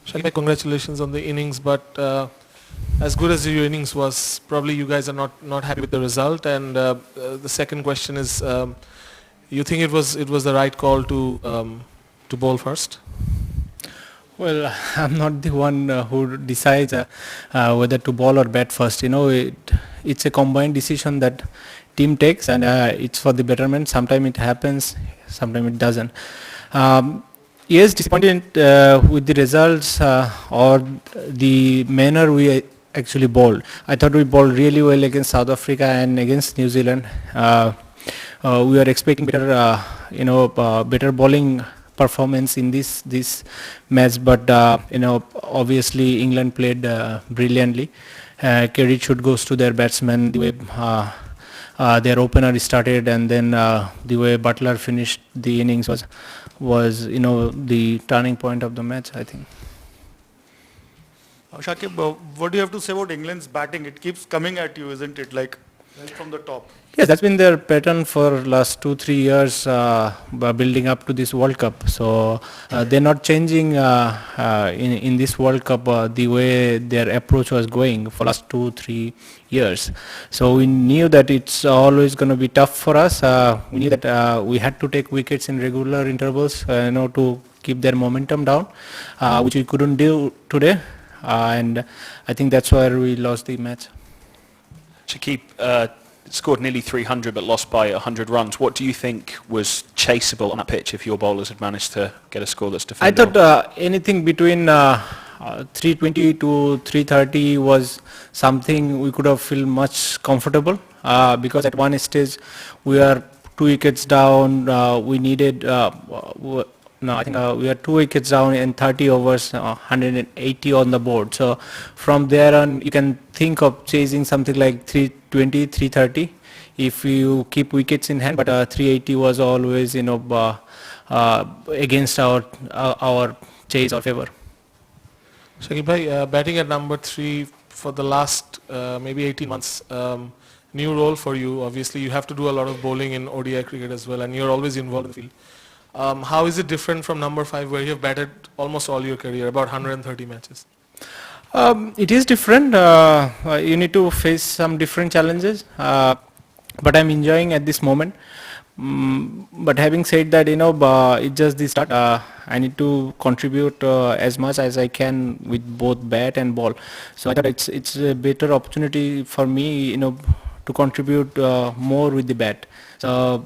Shakib, congratulations on the innings, but as good as your innings was, probably you guys are not happy with the result. And the second question is, you think it was the right call to bowl first? Well, I'm not the one who decides whether to bowl or bat first. It's a combined decision that team takes, and it's for the betterment. Sometimes it happens, sometimes it doesn't. Yes, disappointed with the results or the manner we actually bowled. I thought we bowled really well against South Africa and against New Zealand. We were expecting better, better bowling performance in this match, but obviously England played brilliantly. Credit should goes to their batsmen, the way their opener started, and then the way Butler finished the innings was the turning point of the match, I think. Shakib, what do you have to say about England's batting? It keeps coming at you, isn't it? Like right from the top. Yes, that's been their pattern for last 2-3 years, building up to this World Cup. So they're not changing in this World Cup the way their approach was going for last 2-3 years. So we knew that it's always going to be tough for us. We knew that we had to take wickets in regular intervals, to keep their momentum down, which we couldn't do today. And I think that's why we lost the match. Shakib scored nearly 300 but lost by 100 runs. What do you think was chaseable on that pitch if your bowlers had managed to get a score that's defendable? I thought anything between 320 to 330 was something we could have felt much comfortable because at one stage we are 2 wickets down. We needed we are 2 wickets down in 30 overs, 180 on the board. So from there on, you can think of chasing something like 320, 330 if you keep wickets in hand. But 380 was always, against our chase or favor. Shakib bhai, batting at number 3 for the last maybe 18 months, new role for you. Obviously, you have to do a lot of bowling in ODI cricket as well, and you're always involved in the field. How is it different from number 5, where you have batted almost all your career, about 130 matches? It is different. You need to face some different challenges, but I'm enjoying at this moment. But having said that, it's just the start. I need to contribute as much as I can with both bat and ball. So I thought it's a better opportunity for me, to contribute more with the bat. So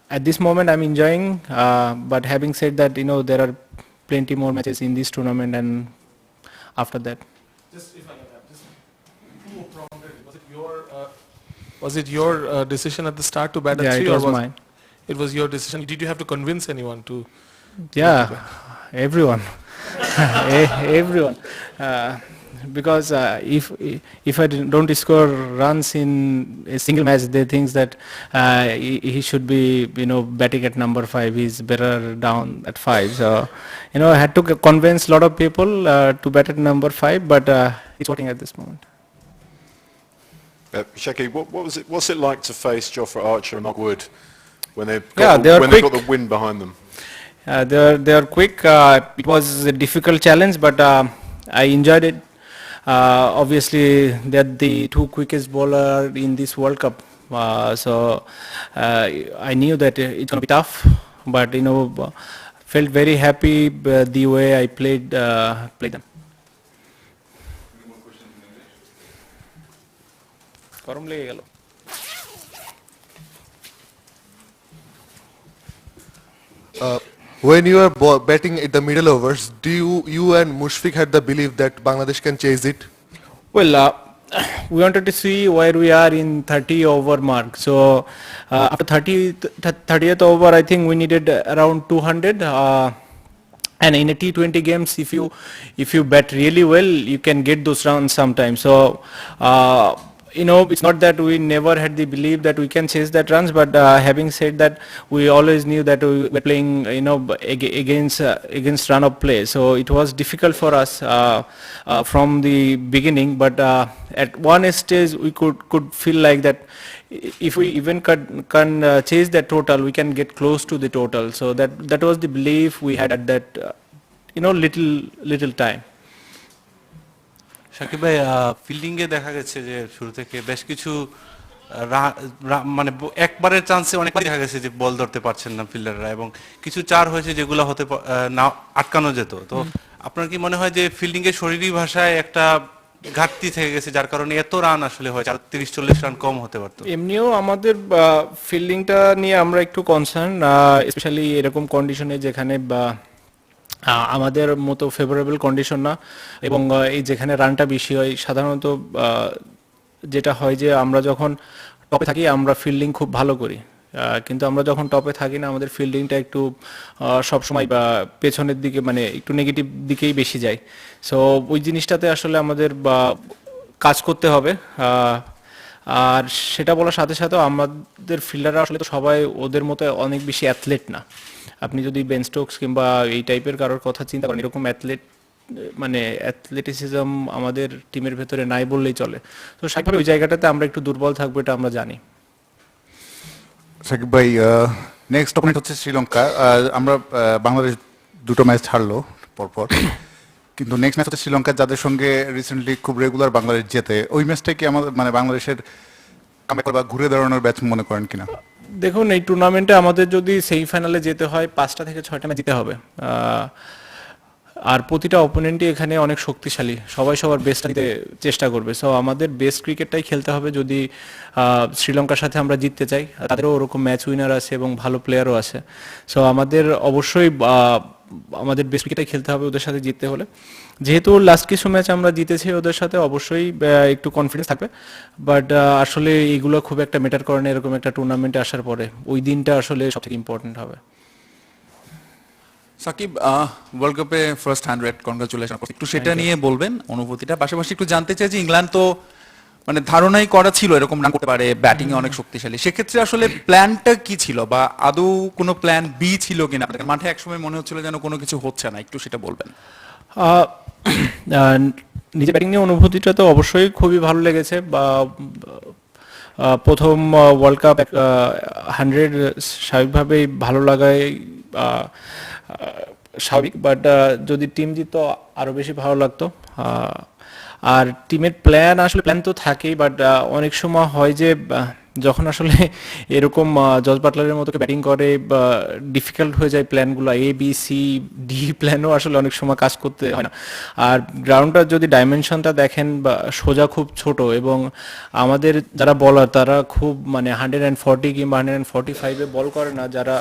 at this moment I'm enjoying, but having said that, there are plenty more matches in this tournament and after that. Just if I can have, just who prompted it? Was it your decision at the start to bat at 3? Yeah, it was mine. It was your decision. Did you have to convince anyone to? Yeah, everyone. Everyone. Because if I don't score runs in a single match, they think that he should be batting at number 5. He's better down at 5. So I had to convince a lot of people to bat at number 5, but it's working at this moment. Shakib, what's it like to face Jofra Archer and Mark Wood when they've got the wind behind them? They are quick. It was a difficult challenge, but I enjoyed it. Obviously, they're the 2 quickest bowler in this World Cup, so I knew that it's going to be tough, but felt very happy the way I played them. When you are batting at the middle overs, do you and Mushfiq had the belief that Bangladesh can chase it? Well, we wanted to see where we are in 30 over mark. So after 30th over, I think we needed around 200. And in a T20 games, if you bat really well, you can get those runs sometimes. So it's not that we never had the belief that we can chase that runs, but having said that, we always knew that we were playing, against run of play. So it was difficult for us from the beginning. But at one stage, we could feel like that if we even can chase that total, we can get close to the total. So that was the belief we had at that, little time. Shakib ভাই, ফিল্ডিংয়ে দেখা গেছে যে শুরু থেকে বেশ কিছু মানে একবারের চান্সে অনেকবার দেখা গেছে যে বল ধরতে পারছেন না ফিল্ডাররা, এবং কিছু চার হয়েছে যেগুলো হতে না আটকানো যেত। তো আপনার কি মনে হয় যে ফিল্ডিংয়ে শরীরী ভাষায় একটা ঘাটতি থেকে গেছে, যার কারণে এত রান আসলে হয়, 30-40 রান কম হতে পারতো? এমনিও আমাদের ফিল্ডিংটা নিয়ে আমরা একটু কনসার্ন, স্পেশালি এরকম কন্ডিশনে যেখানে আমাদের মতো ফেভারেবল কন্ডিশন না, এবং এই যেখানে রানটা বেশি হয় সাধারণত যেটা হয় যে আমরা যখন টপে থাকি আমরা ফিল্ডিং খুব ভালো করি, কিন্তু আমরা যখন টপে থাকি না আমাদের ফিল্ডিংটা একটু সবসময় বা পেছনের দিকে মানে একটু নেগেটিভ দিকেই বেশি যায়। সো ওই জিনিসটাতে আসলে আমাদের কাজ করতে হবে। আর সেটা বলার সাথে সাথে আমাদের ফিল্ডাররা আসলে তো সবাই ওদের মতো অনেক বেশি অ্যাথলেট না। আপনি যদি বেন স্টোকস কিংবা এই টাইপের কারোর কথা চিন্তা করেন, এরকম অ্যাথলেট মানে অ্যাথলেটিসিজম আমাদের টিমের ভেতরে নাই বললেই চলে। তো স্বাভাবিক ওই জায়গাটাতে আমরা একটু দুর্বল থাকবো, এটা আমরা জানি। সাকিব ভাই, নেক্সট অপোনেন্ট হচ্ছে শ্রীলঙ্কা। আমরা বাংলাদেশ দুটো ম্যাচ হারলো পরপর, কিন্তু নেক্সট ম্যাচ হচ্ছে শ্রীলঙ্কা, যাদের সঙ্গে রিসেন্টলি খুব রেগুলার বাংলাদেশ জেতে। ওই ম্যাচটা কি আমাদের মানে বাংলাদেশের বা ঘুরে দাঁড়ানোর ম্যাচ মনে করেন কিনা? দেখুন, এই টুর্নামেন্টে আমাদের যদি সেমিফাইনালে যেতে হয় 5টা থেকে 6টা ম্যাচ জিতে হবে, আর প্রতিটা অপোনেন্টই এখানে অনেক শক্তিশালী, সবাই সবার বেস্ট দিতে চেষ্টা করবে। সো আমাদের বেস্ট ক্রিকেটটাই খেলতে হবে যদি শ্রীলঙ্কার সাথে আমরা জিততে চাই। তাদেরও ওরকম ম্যাচ উইনার আছে এবং ভালো প্লেয়ারও আছে। সো আমাদের অবশ্যই আমাদের বেস্ট ক্রিকেটটাই খেলতে হবে ওদের সাথে জিততে হলে। যেহেতু লাস্ট কিছু ম্যাচ আমরা জিতেছি ওদের সাথে, অবশ্যই একটু কনফিডেন্স থাকবে, বাট আসলে এগুলো খুব একটা ম্যাটার করে না এরকম একটা টুর্নামেন্টে আসার পরে। ওই দিনটা আসলে সবথেকে ইম্পর্টেন্ট হবে। সাকিব, ওয়ার্ল্ড কাপে ফার্স্ট 100, কনগ্রাচুলেশন। একটু সেটা নিয়ে বলবেন অনুভূতিটা, পাশাপাশি একটু জানতে চাই যে ইংল্যান্ড তো মানে ধারণাই করা ছিল এরকম রান করতে পারে, ব্যাটিং এ অনেক শক্তিশালী। সেক্ষেত্রে আসলে প্ল্যানটা কি ছিল, বা আদৌ কোনো প্ল্যান বি ছিল কিনা? মাঠে একসময় মনে হচ্ছিল যেন কোনো কিছু হচ্ছে না, একটু সেটা বলবেন। নিজের ব্যাটিং নিয়ে অনুভূতিটা তো অবশ্যই খুবই ভালো লেগেছে। বা প্রথম ওয়ার্ল্ড কাপ 100 স্বাভাবিকভাবেই ভালো লাগায় স্বাভাবিক, বাট যদি টিম জিততো আরো বেশি ভালো লাগতো। আর টিমের প্ল্যান আসলে প্ল্যান তো থাকেই, বাট অনেক সময় হয় যে যখন আসলে এরকম জস বাটলারের মতো ব্যাটিং করে বা ডিফিকাল্ট হয়ে যায় প্ল্যানগুলো, এ বি সি ডি প্ল্যানও আসলে অনেক সময় কাজ করতে হয় না। আর গ্রাউন্ডটার যদি ডাইমেনশনটা দেখেন বা সোজা খুব ছোট, এবং আমাদের যারা বলার তারা খুব মানে 140 কিংবা 145-এ বল করে না, যারা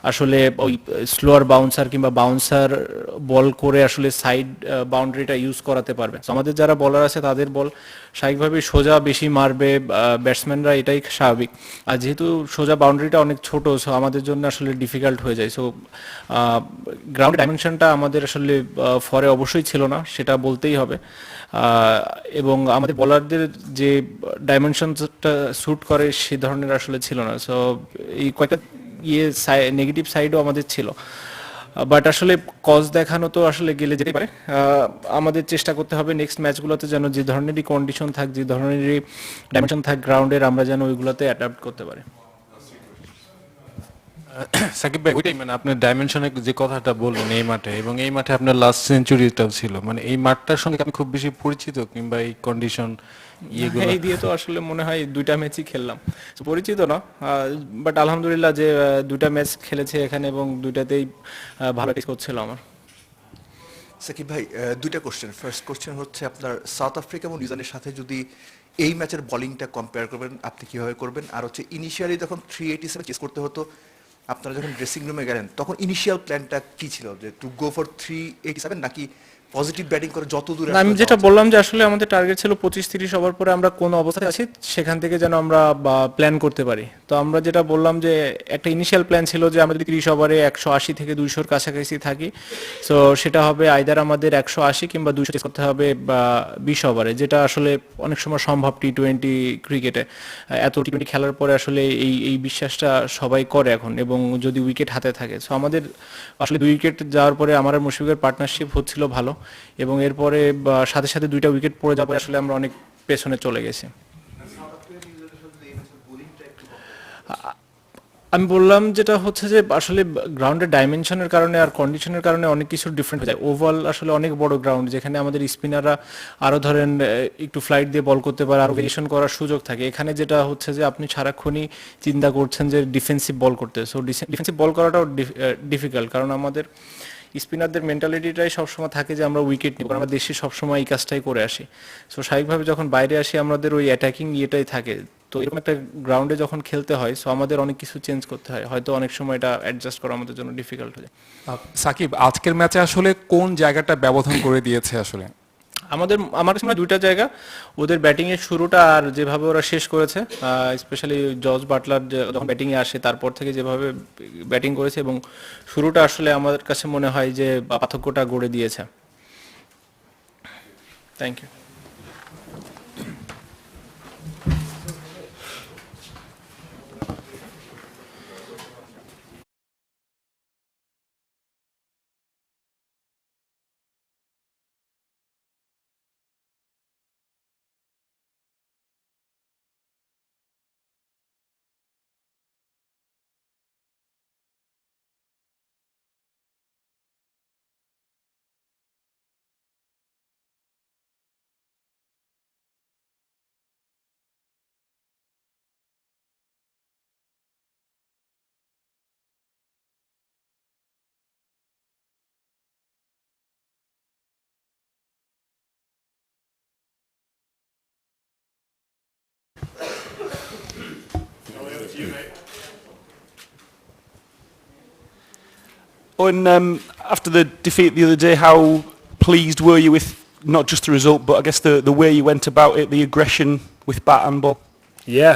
আসলে ওই স্লোয়ার বাউন্সার কিংবা বাউন্সার বল করে আসলে সাইড বাউন্ডারিটা ইউজ করাতে পারবে। আমাদের যারা বলার আছে তাদের বল স্বাভাবিকভাবেই সোজা বেশি মারবে ব্যাটসম্যানরা, এটাই স্বাভাবিক। আর যেহেতু সোজা বাউন্ডারিটা অনেক ছোট, সো আমাদের জন্য আসলে ডিফিকাল্ট হয়ে যায়। সো গ্রাউন্ড ডাইমেনশনটা আমাদের আসলে ফরে অবশ্যই ছিল না, সেটা বলতেই হবে। এবং আমাদের বলারদের যে ডাইমেনশনটা স্যুট করে সে ধরনের আসলে ছিল না। সো এই কয়েকটা নেগেটিভ সাইডও আমাদের ছিল, বাট আসলে কজ দেখানো তো আসলে গেলে যেতে পারে। আমাদের চেষ্টা করতে হবে নেক্সট ম্যাচগুলোতে যেন যে ধরনেরই কন্ডিশন থাক, যে ধরনেরই ডাইমেনশন থাক গ্রাউন্ডের, আমরা যেন ওইগুলোতে অ্যাডাপ্ট করতে পারি। সাকিব ভাই, ওইটাই মানে আপনার ডাইমেনশনের যে কথাটা বললেন এই মাঠে, এবং এই মাঠে আপনার লাস্ট সেঞ্চুরিটাও ছিল, মানে এই মাঠটার সঙ্গে আপনি খুব বেশি পরিচিত, কিংবা এই কন্ডিশন এই দিয়ে তো আসলে মনে হয় 2টা ম্যাচই খেললাম, পরিচিত না, বাট আলহামদুলিল্লাহ যে 2টা ম্যাচ খেলেছে এখানে এবং 2টাতেই ভালো স্কোর ছিল আমার। সাকিব ভাই, 2টা কোশ্চেন। ফার্স্ট কোশ্চেন হচ্ছে আপনার সাউথ আফ্রিকা এবং নিউজিল্যান্ডের সাথে যদি এই ম্যাচের বোলিংটা কম্পেয়ার করবেন, আপনি কিভাবে করবেন? আর হচ্ছে ইনিশিয়ালি যখন 387 চেস করতে হতো, আপনারা যখন ড্রেসিং রুমে গেলেন তখন ইনিশিয়াল প্ল্যানটা কি ছিল, যে টু গো ফর 387 নাকি পজিটিভ ব্যাটিং করে যত দূরে? আমি যেটা বললাম যে আসলে আমাদের টার্গেট ছিল 25-30 ওভার পরে আমরা কোন অবস্থায় আছি সেখান থেকে যেন আমরা প্ল্যান করতে পারি। তো আমরা যেটা বললাম যে একটা ইনিশিয়াল প্ল্যান ছিল যে আমরা যদি 30 ওভারে 180 থেকে 200-র কাছাকাছি থাকি, সো সেটা হবে আইদার আমাদের 180 কিংবা 200 চেস করতে হবে বা 20 ওভারে, যেটা আসলে অনেক সময় সম্ভব টি-20 ক্রিকেটে। এত টি-20 খেলার পরে আসলে এই বিশ্বাসটা সবাই করে এখন, এবং যদি উইকেট হাতে থাকে। সো আমাদের আসলে 2 উইকেট যাওয়ার পরে আমার আর মুশফিকের পার্টনারশিপ হচ্ছিল ভালো, এবং এরপরে সাথে সাথে 2টা উইকেট পড়ে যাওয়ার পরে আসলে আমরা অনেক পেছনে চলে গেছি। আমি বললাম যেটা হচ্ছে যে আসলে গ্রাউন্ডের ডাইমেনশনের কারণে আর কন্ডিশনের কারণে অনেক কিছু ডিফারেন্ট হয়ে যায়। ওভাল আসলে অনেক বড় গ্রাউন্ড, যেখানে আমাদের স্পিনাররা আরো ধরেন একটু ফ্লাইট দিয়ে বল করতে পারে, আরো ভেরিয়েশন করার সুযোগ থাকে। এখানে যেটা হচ্ছে যে আপনি সারাক্ষণই চিন্তা করছেন যে ডিফেন্সিভ বল করতে, সো ডিফেন্সিভ বল করাটাও ডিফিকাল্ট, কারণ আমাদের স্পিনারদের মেন্টালিটিটাই সবসময় থাকে যে আমরা উইকেট নিব, আমরা দেশে সবসময় এই কাজটাই করে আসি। সো স্বাভাবিকভাবে যখন বাইরে আসি আমাদের ওই অ্যাটাকিং ইয়েটাই থাকে। তো এরকম একটা গ্রাউন্ডে যখন খেলতে হয়, সো আমাদের অনেক কিছু চেঞ্জ করতে হয়, হয়তো অনেক সময় এটা অ্যাডজাস্ট করা আমাদের জন্য ডিফিকাল্ট হয়ে যায়। সাকিব, আজকের ম্যাচে আসলে কোন জায়গাটা ব্যবধান করে দিয়েছে আসলে? আমার কাছে মনে হয় দুইটা জায়গা, ওদের ব্যাটিং এর শুরুটা আর যেভাবে ওরা শেষ করেছে, স্পেশালি জর্জ বাটলার যখন ব্যাটিং এ আসে তারপর থেকে যেভাবে ব্যাটিং করেছে, এবং শুরুটা আসলে আমার কাছে মনে হয় যে পার্থক্যটা গড়ে দিয়েছে। Thank you. And after the defeat the other day, how pleased were you with not just the result, but I guess the way you went about it, the aggression with bat and ball? Yeah,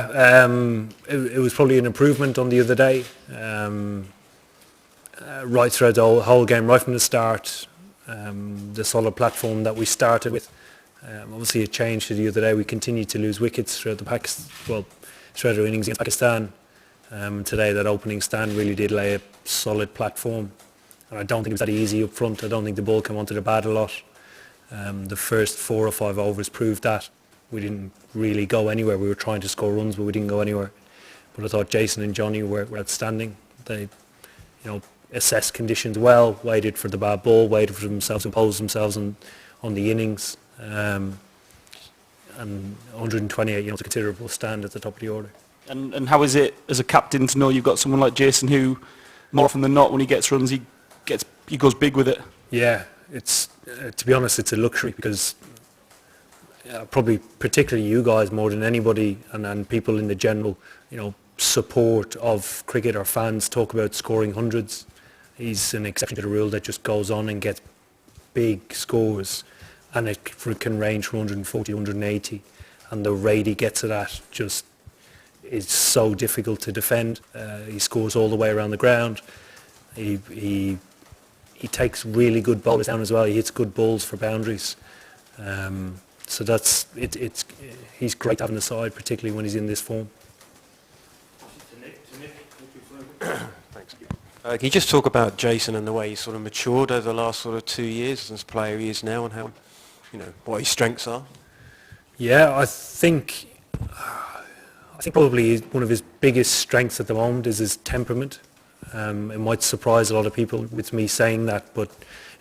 it was probably an improvement on the other day. Right throughout the whole game, right from the start, the solid platform that we started with. Obviously, it changed to the other day. We continued to lose wickets throughout throughout our innings against Pakistan. Today, that opening stand really did lay a solid platform. And I don't think it was that easy up front. I don't think the ball came onto the bat a lot. The first 4 or 5 overs proved that. We didn't really go anywhere. We were trying to score runs, but we didn't go anywhere. But I thought Jason and Johnny were outstanding. They, assessed conditions well, waited for the bad ball, waited for themselves to impose themselves on the innings. And 128, it's a considerable stand at the top of the order. And how is it as a captain to know you've got someone like Jason who, more often than not, when he gets runs, he goes big with it? Yeah, it's to be honest, it's a luxury, because probably particularly you guys more than anybody, and people in the general, support of cricket or fans talk about scoring hundreds. He's an exception to the rule that just goes on and gets big scores, and it can range from 140, 180, and the rate he gets it at just is so difficult to defend. He scores all the way around the ground. He takes really good bowlers down as well. He hits good balls for boundaries. So that's it. He's great to have on the side, particularly when he's in this form. Thanks. Can you just talk about Jason and the way he's sort of matured over the last sort of 2 years as a player he is now, and how, what his strengths are? Yeah, I think probably one of his biggest strengths at the moment is his temperament. It might surprise a lot of people with me saying that, but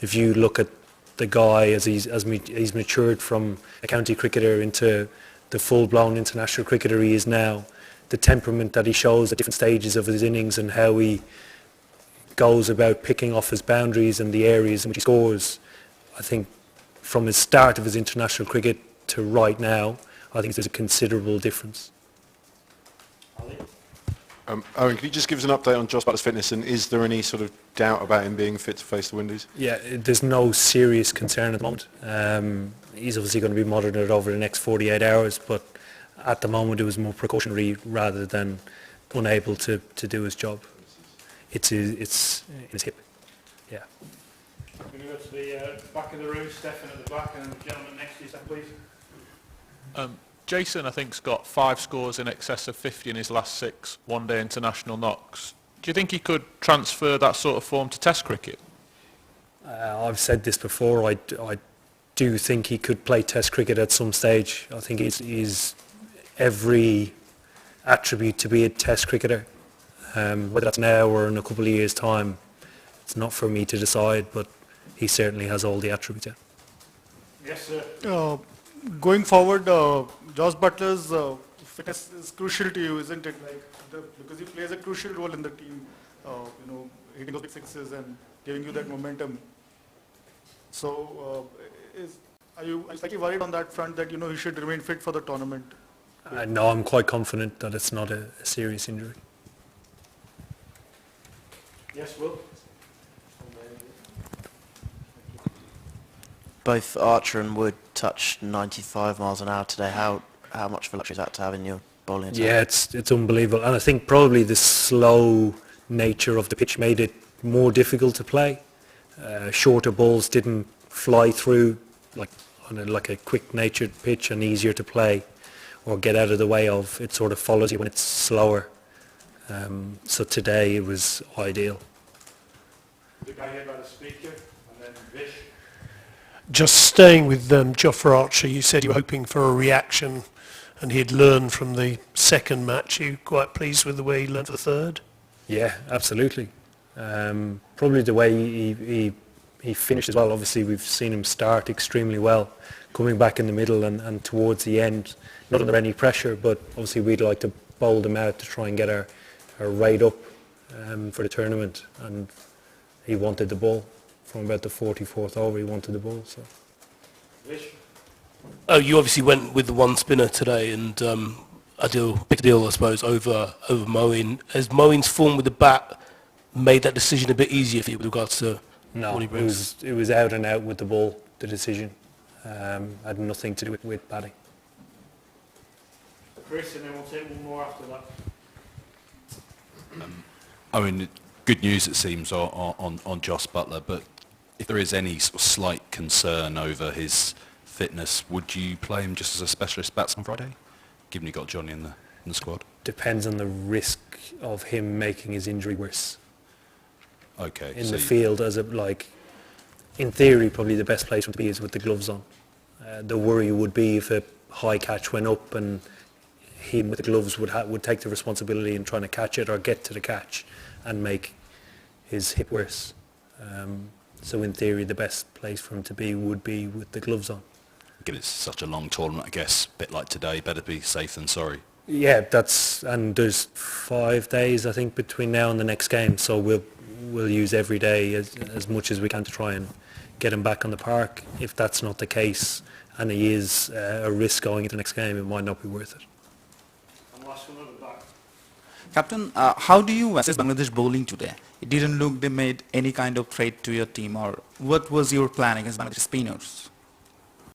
if you look at the guy as he's matured from a county cricketer into the full-blown international cricketer he is now, the temperament that he shows at different stages of his innings and how he goes about picking off his boundaries and the areas in which he scores, I think from his start of his international cricket to right now, I think there's a considerable difference. Owen, can you just give us an update on Josh Butler's fitness, and is there any sort of doubt about him being fit to face the Windies? Yeah, there's no serious concern at the moment. He's obviously going to be monitored over the next 48 hours, but at the moment it was more precautionary rather than unable to do his job. It's in his hip. Yeah. Can we go to the back of the room, Stefan at the back, and the gentleman next to you, please. Jason, I think, has got 5 scores in excess of 50 in his last 6 one-day international knocks. Do you think he could transfer that sort of form to Test cricket? I've said this before. I do think he could play Test cricket at some stage. I think he's every attribute to be a Test cricketer. Whether that's now or in a couple of years' time, it's not for me to decide, but he certainly has all the attributes. Yeah. Yes, sir. Going forward, Josh Butler's fitness is crucial to you, isn't it? Because he plays a crucial role in the team, hitting those big sixes and giving you that momentum. So, are you slightly worried on that front that he should remain fit for the tournament? No, I'm quite confident that it's not a serious injury. Yes, Will. Both Archer and Wood touched 95 miles an hour today. How much of a luxury is that to have in your bowling attack? Yeah, it's unbelievable, and I think probably the slow nature of the pitch made it more difficult to play. Shorter balls didn't fly through on a quick-natured pitch and easier to play or get out of the way of. It sort of follows you when it's slower. So today it was ideal. The guy here by the speaker, and then Vish. Just staying with Jofra Archer, you said you were hoping for a reaction and he'd learned from the second match. Are you quite pleased with the way he learned for the third? Yeah, absolutely. Probably the way he finished as well. Obviously we've seen him start extremely well, coming back in the middle and towards the end, not under any pressure, but obviously we'd like to bowl them out to try and get our rate up for the tournament, and he wanted the ball. From about the 44th over, he wanted the ball. So. Oh, you obviously went with the one spinner today, and big deal, I suppose, over Moeen. Has Moeen's form with the bat made that decision a bit easier for you with regards to No, what he brings? it was out and out with the ball, the decision. Had nothing to do with batting. Chris, and then we'll take one more after that. I mean, good news it seems on Josh Butler, but if there is any sort of slight concern over his fitness, would you play him just as a specialist batsman on Friday, given you got Johnny in the squad? Depends on the risk of him making his injury worse. Okay. In the field, in theory, probably the best place for him to be is with the gloves on. The worry would be if a high catch went up and him with the gloves would take the responsibility in trying to catch it or get to the catch and make his hip worse. So in theory, the best place for him to be would be with the gloves on. Given it's such a long tournament, I guess, a bit like today, better be safe than sorry. Yeah, and there's 5 days, I think, between now and the next game, so we'll use every day as much as we can to try and get him back on the park. If that's not the case and he is a risk going into the next game, it might not be worth it. And last one at the back. Captain, how do you assess Bangladesh bowling today? It didn't look they made any kind of threat to your team, or what was your plan against Bangladesh spinners?